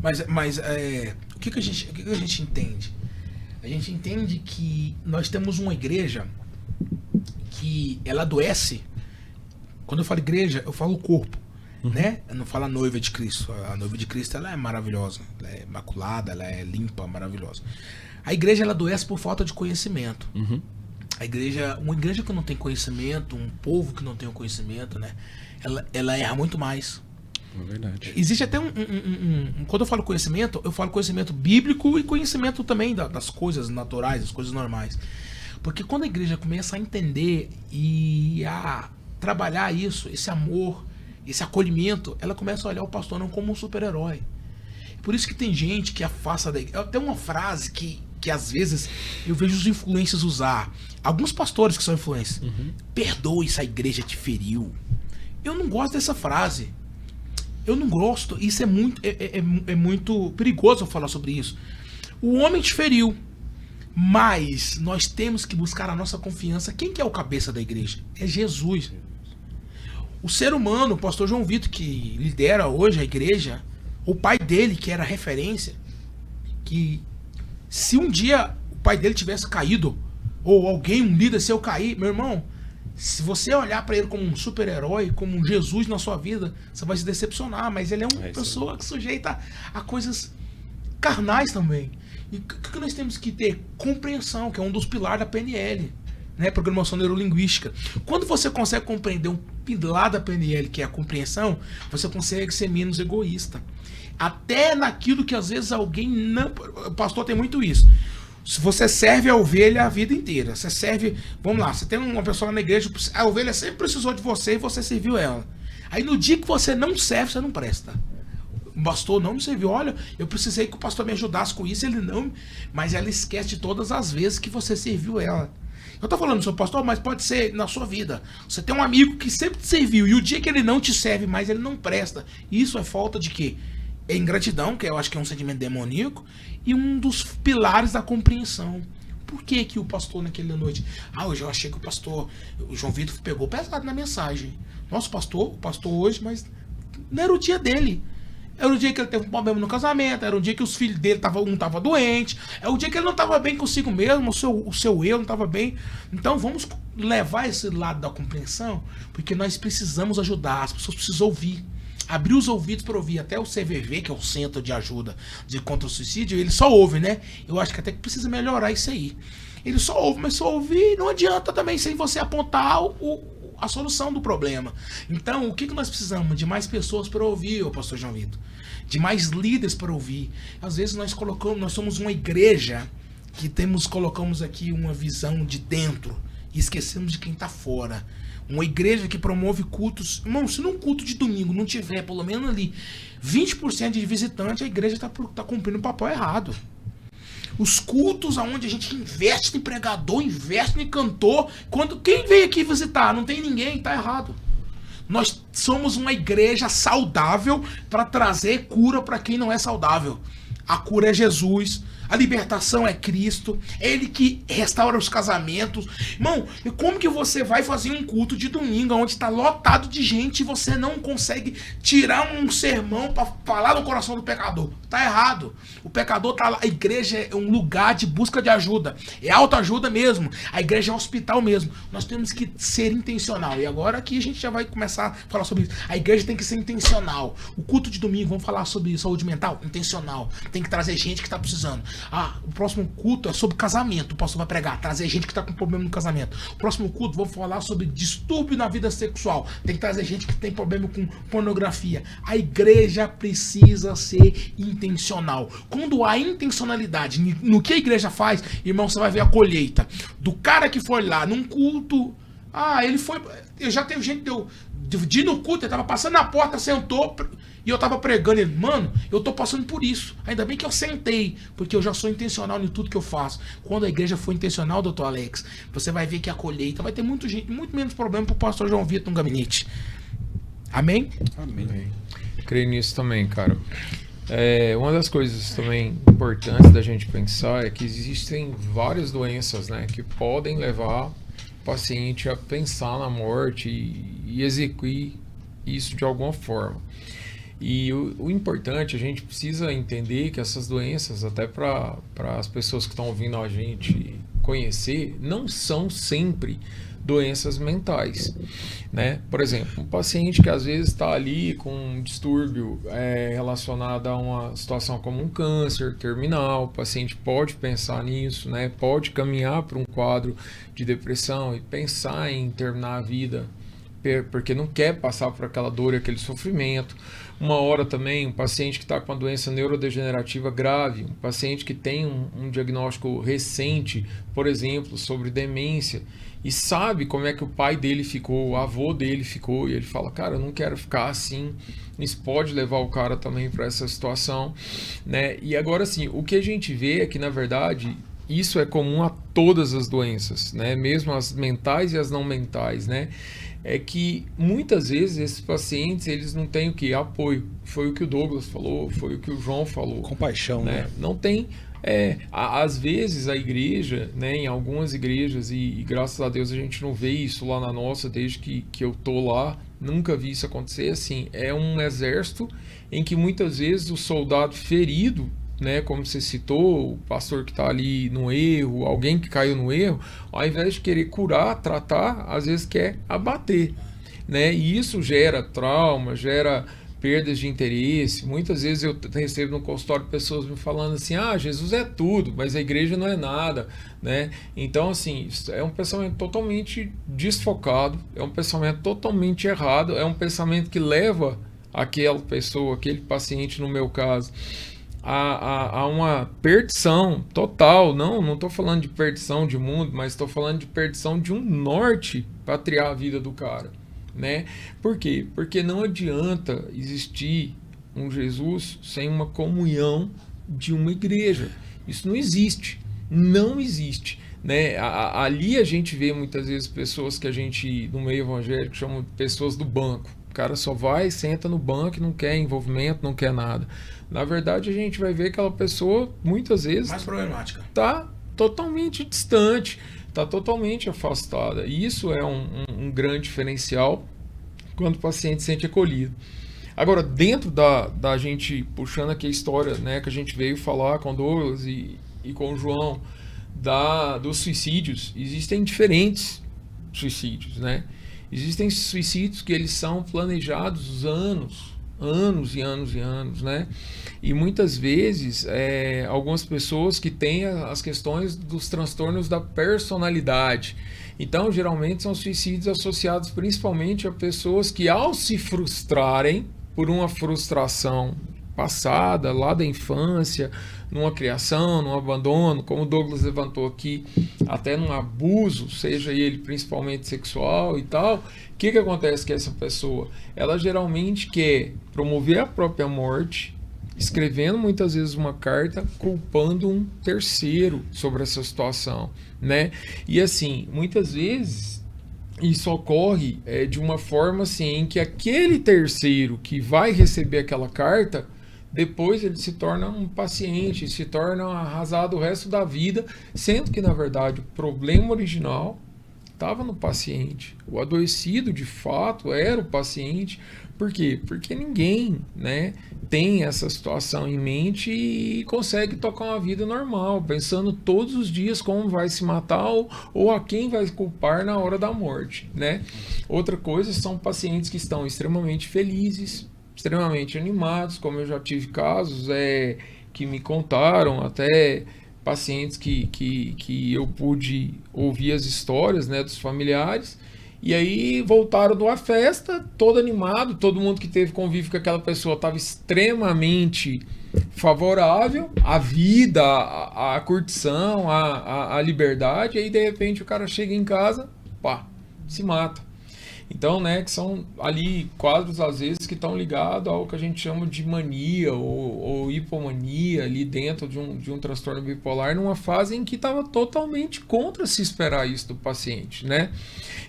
Mas o que a gente entende? A gente entende que nós temos uma igreja que ela adoece. Quando eu falo igreja, eu falo corpo, né? Eu não falo a noiva de Cristo. A noiva de Cristo, ela é maravilhosa, ela é imaculada, ela é limpa, maravilhosa. A igreja, ela adoece por falta de conhecimento. Uma igreja que não tem conhecimento, um povo que não tem o conhecimento, né? Ela erra muito mais. É verdade. Existe até quando eu falo conhecimento bíblico e conhecimento também das coisas naturais, das coisas normais. Porque quando a igreja começa a entender e a trabalhar isso, esse amor, esse acolhimento, ela começa a olhar o pastor não como um super-herói. Por isso que tem gente que afasta da igreja. Tem uma frase que às vezes eu vejo os influencers usar. Alguns pastores que são influencers. Perdoe se a igreja te feriu. Eu não gosto dessa frase. Eu não gosto. Isso é muito perigoso eu falar sobre isso. O homem te feriu. Mas nós temos que buscar a nossa confiança. Quem que é o cabeça da igreja? É Jesus. O ser humano, o pastor João Vitor, que lidera hoje a igreja, o pai dele, que era referência, que se um dia o pai dele tivesse caído, ou alguém, um líder seu cair, meu irmão, se você olhar para ele como um super-herói, como um Jesus na sua vida, você vai se decepcionar, mas ele é uma pessoa que sujeita a coisas carnais também. E o que nós temos que ter? Compreensão, que é um dos pilares da PNL, né? Programação Neurolinguística. Quando você consegue compreender um pilar da PNL, que é a compreensão, você consegue ser menos egoísta. Até naquilo que às vezes alguém não... O pastor tem muito isso. Se você serve a ovelha a vida inteira, você serve... Vamos lá, você tem uma pessoa na igreja, a ovelha sempre precisou de você e você serviu ela. Aí no dia que você não serve, você não presta. O pastor não me serviu. Olha, eu precisei que o pastor me ajudasse com isso, ele não... Mas ela esquece de todas as vezes que você serviu ela. Eu tô falando, seu pastor, mas pode ser na sua vida. Você tem um amigo que sempre te serviu e o dia que ele não te serve mais, ele não presta. Isso é falta de quê? É ingratidão, que eu acho que é um sentimento demoníaco, e um dos pilares da compreensão. Por que que o pastor naquela noite... hoje eu achei que o João Vitor pegou pesado na mensagem. Nossa, o pastor hoje, mas não era o dia dele. Era o dia que ele teve um problema no casamento, era o dia que os filhos dele um tava doente, é o dia que ele não estava bem consigo mesmo, o seu eu não estava bem. Então vamos levar esse lado da compreensão, porque nós precisamos ajudar, as pessoas precisam ouvir. Abrir os ouvidos para ouvir. Até o CVV, que é o Centro de Ajuda contra o Suicídio, ele só ouve, né? Eu acho que até que precisa melhorar isso aí. Ele só ouve, mas só ouvir não adianta também sem você apontar a solução do problema. Então, o que nós precisamos? De mais pessoas para ouvir, pastor João Vitor. De mais líderes para ouvir. Às vezes nós somos uma igreja que colocamos aqui uma visão de dentro e esquecemos de quem está fora. Uma igreja que promove cultos. Irmão, se num culto de domingo não tiver pelo menos ali 20% de visitante, a igreja está cumprindo o papel errado. Os cultos onde a gente investe em pregador, investe em cantor, quem veio aqui visitar, não tem ninguém, está errado. Nós somos uma igreja saudável para trazer cura para quem não é saudável. A cura é Jesus. A libertação é Cristo. É Ele que restaura os casamentos. Irmão, e como que você vai fazer um culto de domingo onde está lotado de gente e você não consegue tirar um sermão para falar no coração do pecador? Tá errado. O pecador tá lá. A igreja é um lugar de busca de ajuda. É autoajuda mesmo. A igreja é um hospital mesmo. Nós temos que ser intencional. E agora aqui a gente já vai começar a falar sobre isso. A igreja tem que ser intencional. O culto de domingo, vamos falar sobre saúde mental? Intencional. Tem que trazer gente que está precisando. O próximo culto é sobre casamento. O pastor vai pregar, trazer gente que está com problema no casamento. O próximo culto, vamos falar sobre distúrbio na vida sexual. Tem que trazer gente que tem problema com pornografia. A igreja precisa ser intencional. Quando há intencionalidade no que a igreja faz, irmão, você vai ver a colheita. Do cara que foi lá num culto... ele foi... Eu já teve gente de ir no culto, ele tava passando na porta, sentou... E eu tava pregando, ele, mano, eu tô passando por isso. Ainda bem que eu sentei, porque eu já sou intencional em tudo que eu faço. Quando a igreja for intencional, doutor Alex, você vai ver que a colheita vai ter muito menos problema pro pastor João Vitor no gabinete. Amém? Amém. Creio nisso também, cara. Uma das coisas também importantes da gente pensar é que existem várias doenças, né, que podem levar o paciente a pensar na morte e execuir isso de alguma forma. E o importante, a gente precisa entender que essas doenças, até para as pessoas que estão ouvindo a gente conhecer, não são sempre doenças mentais, né? Por exemplo, um paciente que às vezes está ali com um distúrbio relacionado a uma situação como um câncer terminal, o paciente pode pensar nisso, né? Pode caminhar para um quadro de depressão e pensar em terminar a vida porque não quer passar por aquela dor e aquele sofrimento. Uma hora também, um paciente que está com uma doença neurodegenerativa grave, um paciente que tem um diagnóstico recente, por exemplo, sobre demência, e sabe como é que o pai dele ficou, o avô dele ficou, e ele fala, cara, eu não quero ficar assim. Isso pode levar o cara também para essa situação, né? E agora sim, o que a gente vê é que, na verdade, isso é comum a todas as doenças, né? Mesmo as mentais e as não mentais, né? É que muitas vezes esses pacientes, eles não têm o que? Apoio. Foi o que o Douglas falou, foi o que o João falou. Compaixão, né? Não tem... às vezes a igreja, né, em algumas igrejas, e graças a Deus a gente não vê isso lá na nossa, desde que eu tô lá, nunca vi isso acontecer, assim, é um exército em que muitas vezes o soldado ferido, né, como você citou, o pastor que está ali no erro, alguém que caiu no erro, ao invés de querer curar, tratar, às vezes quer abater, né, e isso gera trauma, gera perdas de interesse. Muitas vezes eu recebo no consultório pessoas me falando assim, Jesus é tudo, mas a igreja não é nada, né? Então, assim, é um pensamento totalmente desfocado, é um pensamento totalmente errado, é um pensamento que leva aquela pessoa, aquele paciente, no meu caso, a uma perdição total. Não estou falando de perdição de mundo, mas estou falando de perdição de um norte para triar a vida do cara, né? Por quê? Porque não adianta existir um Jesus sem uma comunhão de uma igreja. Isso não existe. Não existe, né? Ali a gente vê muitas vezes pessoas que a gente, no meio evangélico, chama de pessoas do banco. O cara só vai, senta no banco e não quer envolvimento, não quer nada. Na verdade, a gente vai ver aquela pessoa, muitas vezes, mais problemática. Tá totalmente distante, está totalmente afastada. E isso é um grande diferencial quando o paciente se sente acolhido. Agora, dentro da gente, puxando aqui a história, né, que a gente veio falar com o Douglas e com o João, dos suicídios, existem diferentes suicídios, né? Existem suicídios que eles são planejados anos e anos, né? E muitas vezes, algumas pessoas que têm as questões dos transtornos da personalidade. Então, geralmente, são suicídios associados principalmente a pessoas que, ao se frustrarem por uma frustração passada, lá da infância, numa criação, num abandono, como o Douglas levantou aqui, até num abuso, seja ele principalmente sexual e tal, o que acontece com essa pessoa? Ela geralmente quer promover a própria morte, escrevendo muitas vezes uma carta culpando um terceiro sobre essa situação, né? E assim, muitas vezes isso ocorre de uma forma assim, em que aquele terceiro que vai receber aquela carta, depois ele se torna um paciente, se torna arrasado o resto da vida, sendo que, na verdade, o problema original estava no paciente. O adoecido, de fato, era o paciente. Por quê? Porque ninguém, né, tem essa situação em mente e consegue tocar uma vida normal, pensando todos os dias como vai se matar ou a quem vai culpar na hora da morte, né? Outra coisa são pacientes que estão extremamente felizes, extremamente animados, como eu já tive casos que me contaram, até pacientes que eu pude ouvir as histórias, né, dos familiares, e aí voltaram de uma festa, todo animado, todo mundo que teve convívio com aquela pessoa estava extremamente favorável à vida, à curtição, à liberdade, e aí de repente o cara chega em casa, pá, se mata. Então, né, que são ali quadros, às vezes, que estão ligados ao que a gente chama de mania ou hipomania, ali dentro de um transtorno bipolar, numa fase em que estava totalmente contra se esperar isso do paciente, né?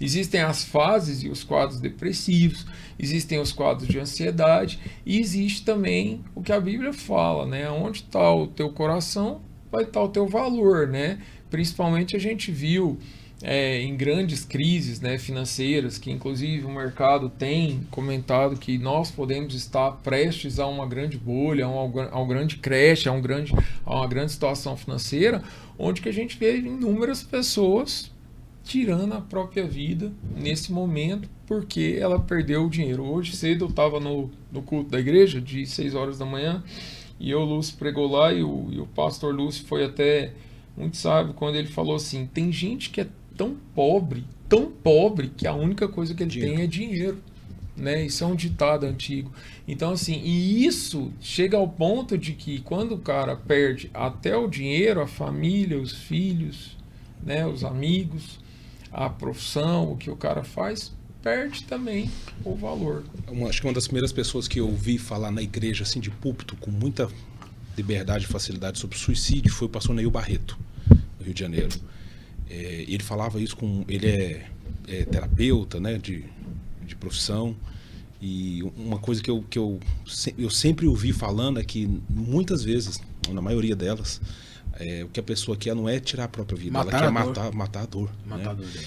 Existem as fases e os quadros depressivos, existem os quadros de ansiedade, e existe também o que a Bíblia fala, né? Onde está o teu coração, vai estar o teu valor, né? Principalmente a gente viu em grandes crises, né, financeiras, que inclusive o mercado tem comentado que nós podemos estar prestes a uma grande bolha, a um grande crash, a uma grande situação financeira, onde que a gente vê inúmeras pessoas tirando a própria vida nesse momento porque ela perdeu o dinheiro. Hoje cedo eu estava no culto da igreja de 6 horas da manhã e o Lúcio pregou lá e o pastor Lúcio foi até muito sábio quando ele falou assim, tem gente que é tão pobre que a única coisa que ele tem é dinheiro, né? Isso é um ditado antigo. Então assim, e isso chega ao ponto de que quando o cara perde até o dinheiro, a família, os filhos, né, os amigos, a profissão, o que o cara faz, perde também o valor. Acho que uma das primeiras pessoas que eu ouvi falar na igreja, assim, de púlpito, com muita liberdade e facilidade sobre suicídio, foi o pastor Neil Barreto, no Rio de Janeiro. Ele falava isso ele é terapeuta, né, de profissão, e uma coisa que eu sempre ouvi falando é que muitas vezes, ou na maioria delas, o que a pessoa quer não é tirar a própria vida, ela quer matar a dor. Matar a né? dor.